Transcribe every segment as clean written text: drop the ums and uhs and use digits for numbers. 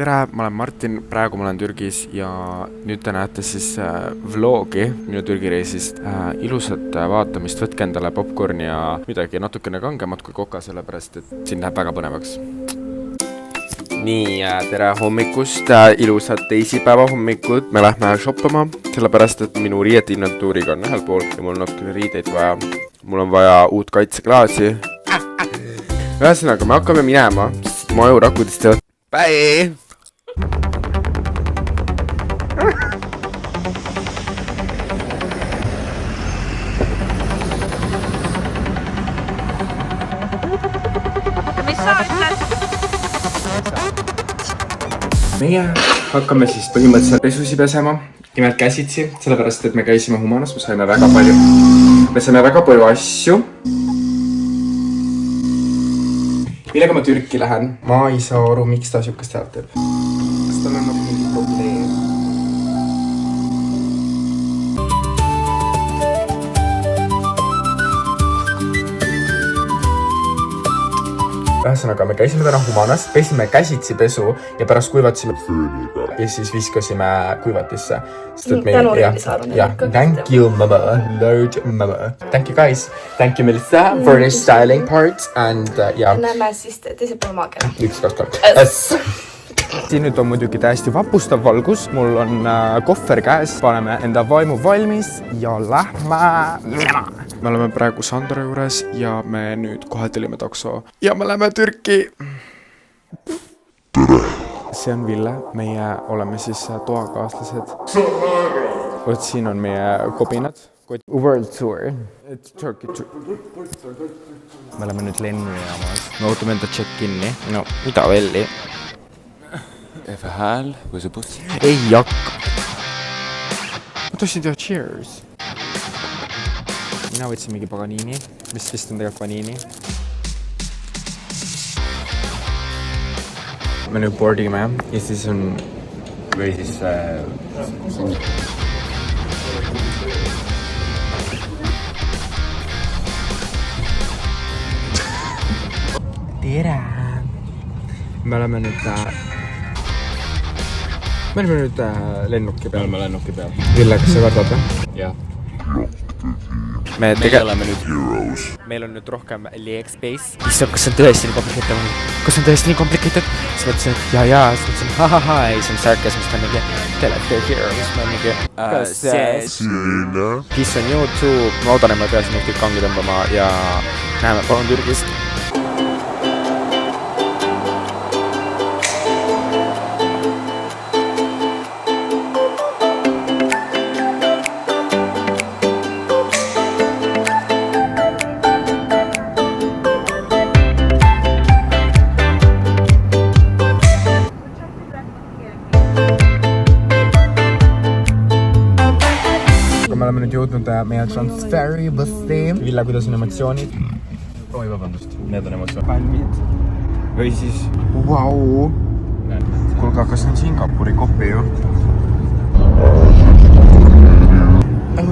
tere, ma olen Martin, praegu ma olen Türgis ja nüüd te näete siis vlogi minu Türgi reisist. Ilusat vaatamist, võtke endale popcorn ja midagi natukene kangemat kui koka, sellepärast et siin läheb väga põnevaks. Nii, tere hommikust, ilusat teisipäeva hommikut. Me lähme shoppama, sellepärast et minu riiete inventuuriga on ühel pool ja mul on natukene riideid vaja. Mul on vaja uut kaitseklaasi. Ühesõnaga, me hakkame minema, sest mu ajurakudest teevad bye! Mis sa ütled? Meie hakkame siis põhimõtteliselt pesusi pesema. Nimelt käsitsi, sellepärast et me käisime Humanas, me saime väga palju asju. Millega ma Türki lähen? Ma ei saa aru, miks ta siukest häält teeb. Kas tal on mingi probleem? Ühesõnaga, me käisime täna Humanas, pesime käsitsi pesu ja pärast kuivatsime fööniga ja siis viskasime kuivatisse. Thank you, mama. Lord, mama. Thank you, guys. Thank you, Melissa, for the styling part. And, Näeme siis teise poole maakera. 1, 2, 3. Siin nüüd on muidugi täiesti vapustav valgus. Mul on kohver käes. Paneme enda vaimu valmis ja lähme. Me oleme praegu Sandra juures ja me nüüd kohe telime takso. Ja me läheme Türki. See on Ville. Meie oleme siis toakaaslased. Võt, siin on meie kobinad. World Tour. Turkey Tour. Me oleme nüüd lennujaamas. Me ootame enda check-in'i. No, mida velli? Even hääl või see buss? Ei jakka. Ma tahtsin teha cheers. Mina võtsin mingi Paganini, mis vist on tegelikult Vanini. Me nüüd boardime ja siis on või siis tere! Me oleme nüüd lennuki peal. Ville, kas sa kardad või? Jah. Me oleme nüüd heroes. Meil on nüüd rohkem AliExpress. Kas on tõesti nii komplikeeritud? Kas on tõesti nii komplikeeritud? Siis mõtlesin, et jaa, siis mõtlesin, hahaha, ei, see on sarkas, mis ta mingi Telefone Heroes, ma mingi Peace on YouTube. Ma oodan, et ma peasin nüüd kõik kangi tõmbama ja näeme palun Türgis. Me oleme nüüd jõudnud meie transferi bussi. Ville, kuidas on emotsioonid? Oi, vabandust. Need on emotsioonid. Palmid. Või siis, vau. Kuulge, kas on Singapuri kopi ju?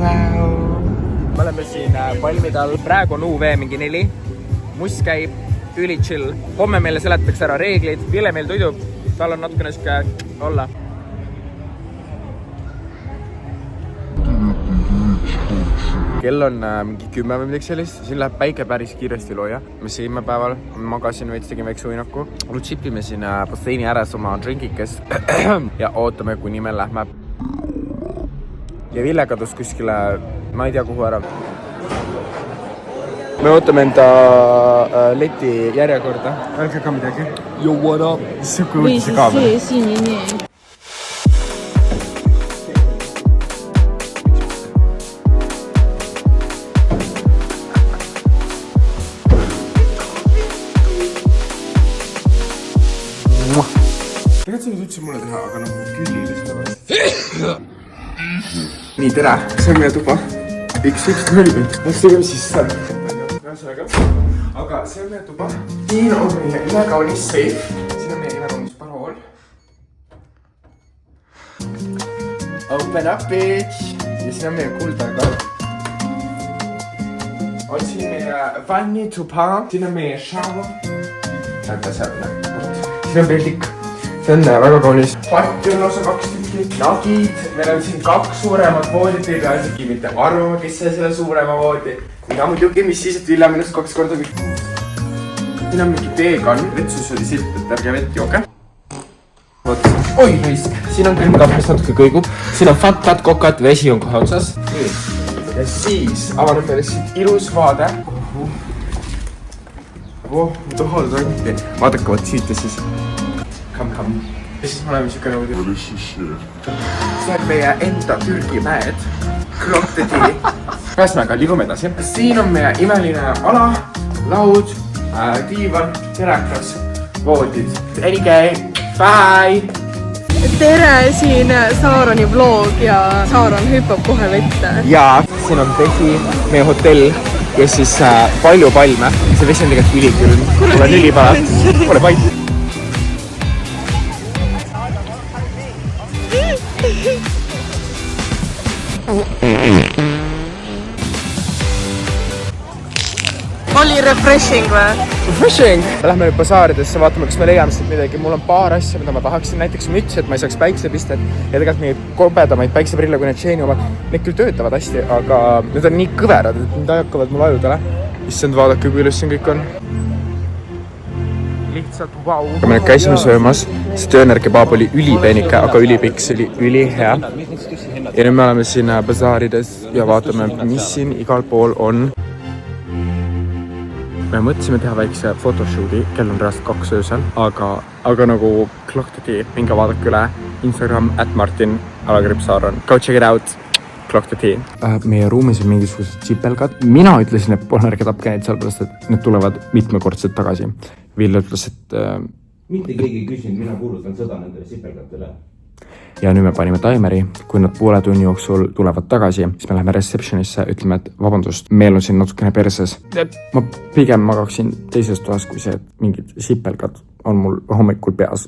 Vau. Me oleme siin palmide all. Praegu on UV mingi 4. Muss käib, üli chill. Homme meile seletatakse ära reeglid. Ville meil tuidub. Tal on natukene siuke olla. Kell on mingi 10 või midagi sellist. Siin läheb päike päris kiiresti looja. Me sõime päeval, magasin veits, tegin väikse uinaku. Lutsipime siin basseini ääres oma drinkikest ja ootame, kuni me lähme. Ja Ville kadus kuskile, ma ei tea kuhu ära. Me ootame enda leti järjekorda. Öelge ka midagi. Yo, what up? Siuke uudise kaamera. Tegelikult sa võid üldse mulle teha, aga nagu küllile seda vastu. Nii, tere! See on meie tuba. 110. Läks tegema sisse. Aga see on meie tuba. Siin on meie imekaunis safe. Siin on meie imekaunis parool. Open up, bitch! Ja siin on meie kuldaga. On siin meie vannituba. Siin on meie shower. Näete seal, siin on peldik. see on väga kaunis. Patti on lausa 2 tükki. Nagid, meil on siin 2 suuremat voodit, ei pea isegi mitte arvama, kes sai selle suurema voodi. Mina muidugi, mis siis, et Vilja minust 2 korda kõik. Siin on mingi vegan, vetsus oli silt, et ärge vett jooge. Võt. Oi, raisk. Siin on külmkapp, mis natuke kõigub. Siin on fat, kokad, vesi on kohe otsas. Ja siis avaneb meile siit ilus vaade. Mida hoolda anti. Vaadake, võt siit ja siis. Come. Ja siis me oleme siuke nõudi. See on meie enda Türgi mäed. Clock the tea. Ühesõnaga, liigume edasi. Siin on meie imeline ala, laud, diivan, telekas, voodid. Anyway, bye! tere, siin Saaroni vlog ja Saaron hüppab kohe vette. Ja siin on vesi, meie hotell, kus siis palju palme. See vesi on tegelikult ülikülm. Mul on ülipala. Ole vait. Oli refreshing või? Refreshing! Lähme nüüd basaaridesse, vaatame, kas me leiame siit midagi. Mul on paar asja, mida ma tahaksin. Näiteks müts, et ma ei saaks päiksepistet. Ja tegelikult neid kobedamaid päikseprille, kui need Sheini omad. Need küll töötavad hästi, aga need on nii kõverad, et need hakkavad mul ajudele. Issand, vaadake, kui ilus siin kõik on. Lihtsalt vau. Me nüüd käisime söömas. See tööner kebaab oli ülipeenike, aga ülipikk, see oli ülihea. Ja nüüd me oleme siin basaarides ja vaatame, mis siin igal pool on. Me mõtlesime teha väikse photoshooti, kell on reaalselt 2 öösel, aga nagu clock the tea, minge vaadake üle Instagram @Martin_Saaron. Go check it out, clock the tea. Meie ruumis on mingisugused sipelgad. Mina ütlesin, et pole ärge tapke neid sellepärast, et need tulevad mitmekordselt tagasi. Vilja ütles, et mitte keegi ei küsinud, mina kuulutan sõda nendele sipelgatele. Ja nüüd me panime taimeri, kui nad poole tunni jooksul tulevad tagasi, siis me läheme receptionisse, ütleme, et vabandust, meil on siin natukene perses. Ma pigem magaksin teises toas, kui see, et mingid sipelgad on mul hommikul peas.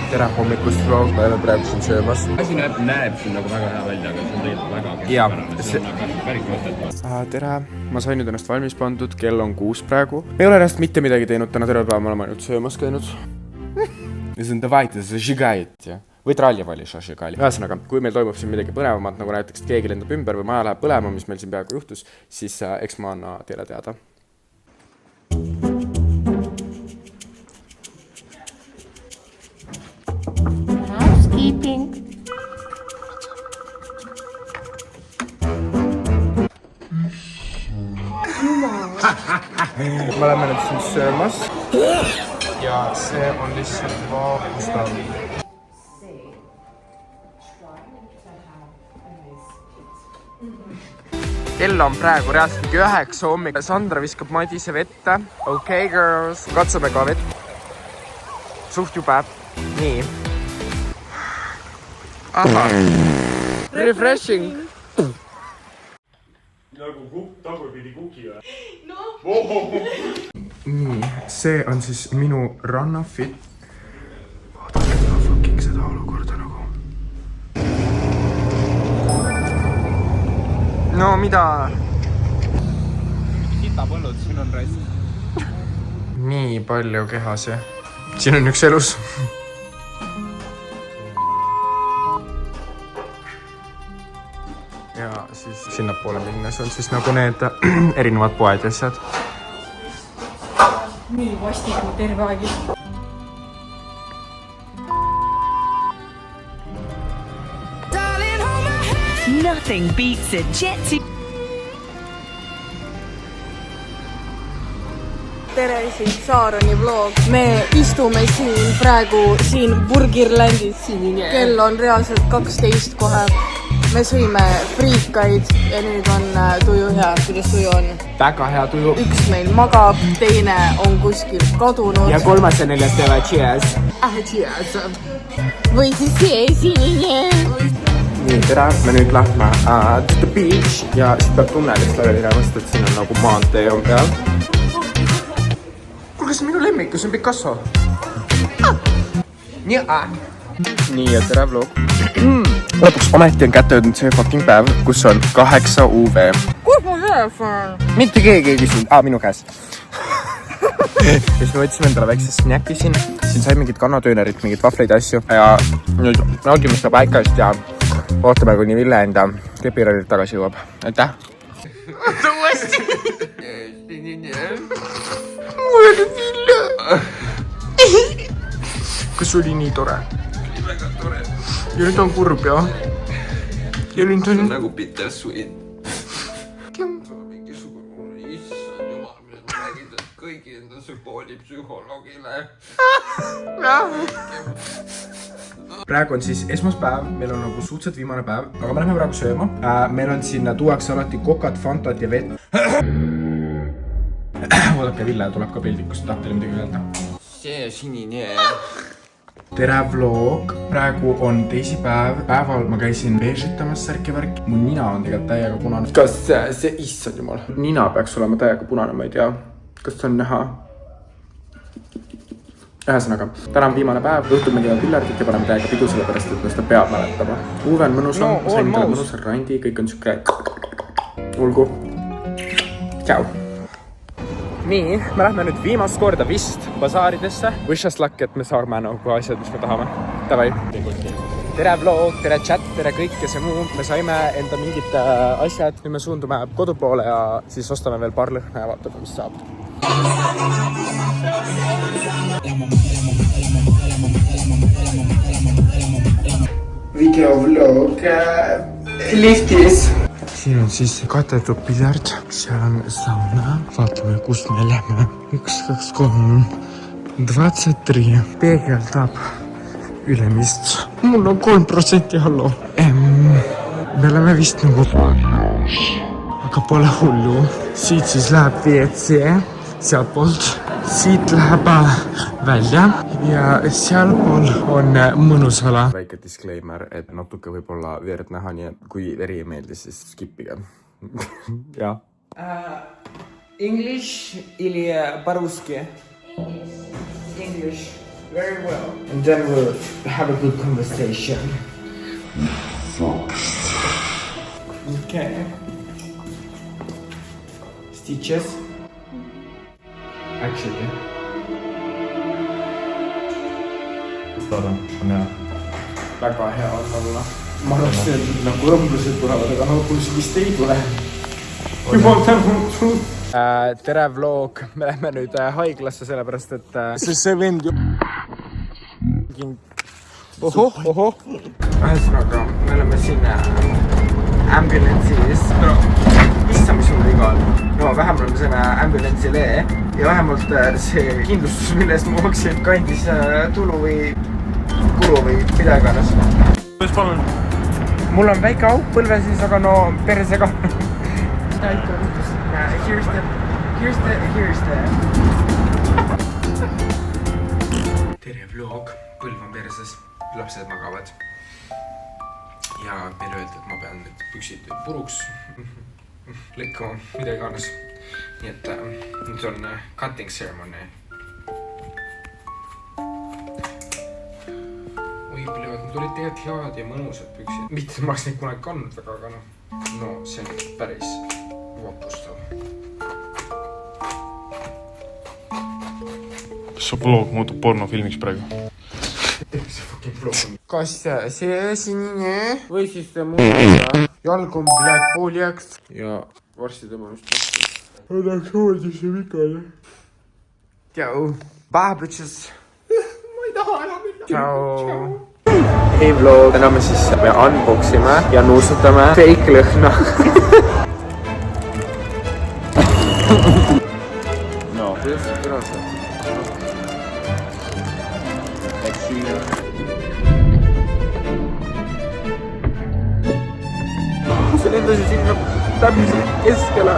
Tere hommikust vlog, me oleme praegu siin söömas. Asi näeb siin nagu väga hea välja, aga see on tegelikult väga Jaa, see on nagu päris mõtet. Tere, ma sain nüüd ennast valmis pandud, kell on 6 praegu. Me ei ole ennast mitte midagi teinud, täna terve päeva me oleme ainult söömas käinud. Ja see on davайте, see žigait, ja. Või trallivali šašigali. Ühesõnaga, kui meil toimub siin midagi põnevamat, nagu näiteks keegi lendab ümber või maja läheb põlema, mis meil siin peaaegu juhtus, siis eks ma anna teile teada. Housekeeping. Me oleme nüüd siin söömas. Ja see on lihtsalt vaapustav. Kell on praegu reaalselt 9 hommik. Sandra viskab Madise vette. Okay, girls. Katsume ka vett. Suht jube. Nii. Aha. Refreshing. Nagu tagurpidi kuki või? Nii, see on siis minu rannafit. Vaadake teha fucking seda olukorda nagu. No mida? Sitapõllud, siin on raisk. Nii palju kehas ja siin on üks elus. Ja siis sinnapoole minna, see on siis nagu need erinevad poed ja asjad. Nii vastik mu terve aeg. Nothing beats a Jetsi. Tere, siin Saaroni vlog. Me istume praegu siin Burgerlandis. Kell on reaalselt 12 kohe. Me sõime friikaid ja nüüd on tuju hea. Kuidas tuju on? Väga hea tuju. Üks meil magab, teine on kuskil kadunud. Ja 3. ja 4. teevad cheers. Cheers. Või siis see esimene. Nii, tere, me nüüd lähme to the beach ja siit peab tunnelist läbi minema, sest et siin on nagu maantee on peal. Kuulge, see on minu lemmik, see on Picasso. Nii, ja tere vlog. Lõpuks ometi on kätte jõudnud see fucking päev, kus on 8 UV. Kus mu telefon? Mitte keegi ei küsinud. Minu käes. ja siis me võtsime endale väikse snäki siin sai mingid kannatöönerit, mingid vahvleid ja asju ja nüüd naudime seda päikest ja ootame, kuni Ville enda kepirallilt tagasi jõuab. Aitäh! Uuesti! Kas oli nii tore? Oli väga tore. Ja nüüd on kurb, jah? Ja nüüd on... nagu bittersweet. Mingisugune issand jumal, mida ma räägin kõigi enda koolipsühholoogile. Praegu on siis esmaspäev, meil on nagu suhteliselt viimane päev, aga me lähme praegu sööma. Meil on sinna tuuakse alati kokat, fantat ja vett. Oodake, Ville tuleb ka pildikust, tahab teile midagi öelda. See sinine. Tere vlog, praegu on teisipäev. Päeval ma käisin beežitamas särki-värki. Mu nina on tegelikult täiega punane. Kas see issand jumal? Nina peaks olema täiega punane, ma ei tea. Kas see on näha? Ühesõnaga, täna on viimane päev, õhtul me käime pillardit ja paneme täiega pidu sellepärast, et seda peab mäletama. Uwe on mõnusam, sain talle mõnusal randi, kõik on siuke... Ulgu. Tšau. Nii, me lähme nüüd viimast korda vist basaaridesse. Wish us luck, et me saame nagu asjad, mis me tahame. Davai. Tere vlog, tere chat, tere kõik ja see muu. Me saime enda mingid asjad, nüüd me suundume kodu poole ja siis ostame veel paar lõhna ja vaatame, mis saab. Videovlog liftis. Siin on siis katetud piljard, seal on sauna. Vaatame, kust me lähme. 1, 2, 3, 23. Peegeldab ülemist. Mul on 3% hallo. Me oleme vist nagu aga pole hullu. Siit siis läheb WC, sealt poolt. Siit läheb välja ja sealpool on mõnusala. Väike disclaimer, et natuke võib olla verd näha, nii et kui veri ei meeldi, siis skipige. Ja. English или по-русски? English. Very well. And then we'll have a good conversation. Okay. Stitches. Actually. Loodan, on hea. Väga hea on olla. Ma arvasin, et nagu õmblused tulevad, aga õmblusi vist ei tule. Jumal tänu. Tere vlog. Me lähme nüüd haiglasse sellepärast, et see vend ju... Ohoh. Ühesõnaga, me oleme siin ambulance'is. Issa, mis sul viga on? No vähemalt me saime ambulance'ile ja vähemalt see kindlustus, milles ma maksin, kandis tulu või kulu või midagi annas. Kuidas palun? Mul on väike auk põlve siis, aga no persega. Seda ikka võttes. Here's the. Tere vlog, põlv on perses, lapsed magavad. Ja meile öeldi, et ma pean nüüd püksid puruks lõikama, mida iganes. Nii et nüüd on cutting ceremony. Oi, plevad, need olid tegelikult head ja mõnusad püksid. Mitte ma oleks neid kunagi kandnud väga, aga no see on päris vapustav. Kas su vlog muutub pornofilmiks praegu? Kas see sinine või siis see muuta? Jalg on pooljaks ja varsti tõmbamist lahti. Annaks hooldusse vikale. Tšau. Bye, bitches. Ma ei taha enam midagi. Tšau. Hei vlog, täna me siis unboxime ja nuusutame fake lõhna. No, kuidas see kõlastab? See lendas sinna täpselt keskele.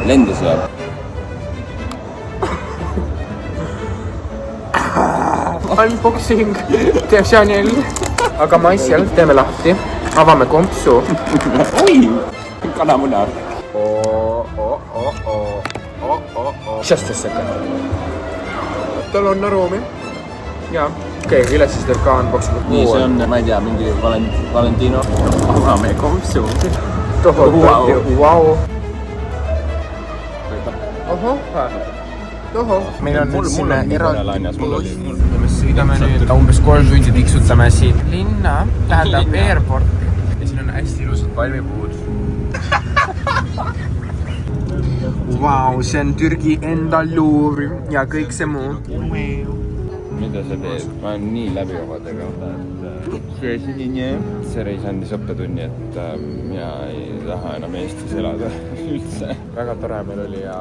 Lendas või? Unboxing teeb Chanel. Aga maisjal teeme lahti. Avame kompsu. Oi! Kanamuna. Just a second. Tal on aroomi. Jaa. Okei, Ville siis teeb ka unboxing. Nii, see on, ma ei tea, mingi Valentino. Avame kompsu. Tohutult ju, vau. Ohoh. ohoh , meil on nüüd sinna eraldi buss ja me sõidame nüüd umbes 3 tundi tiksutame siin linna, tähendab airporti ja siin on hästi ilusad palmipuud. Vau, see on Türgi enda Louvre ja kõik see muu. Mida sa teed? Ma olen nii läbi omadega, et see reis andis õppetunni, et mina ei taha enam Eestis elada üldse. Väga tore meil oli ja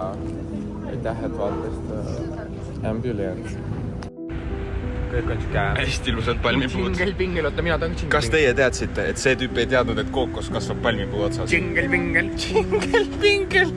aitäh, et vaatast Ambulance. Kõik on siuke hästi ilusad palmipuud. Džingel-pingel, oota mina tahan džingel-pingel. Kas teie teadsite, et see tüüp ei teadnud, et kookos kasvab palmipuu otsas? Džingel-pingel, džingel-pingel.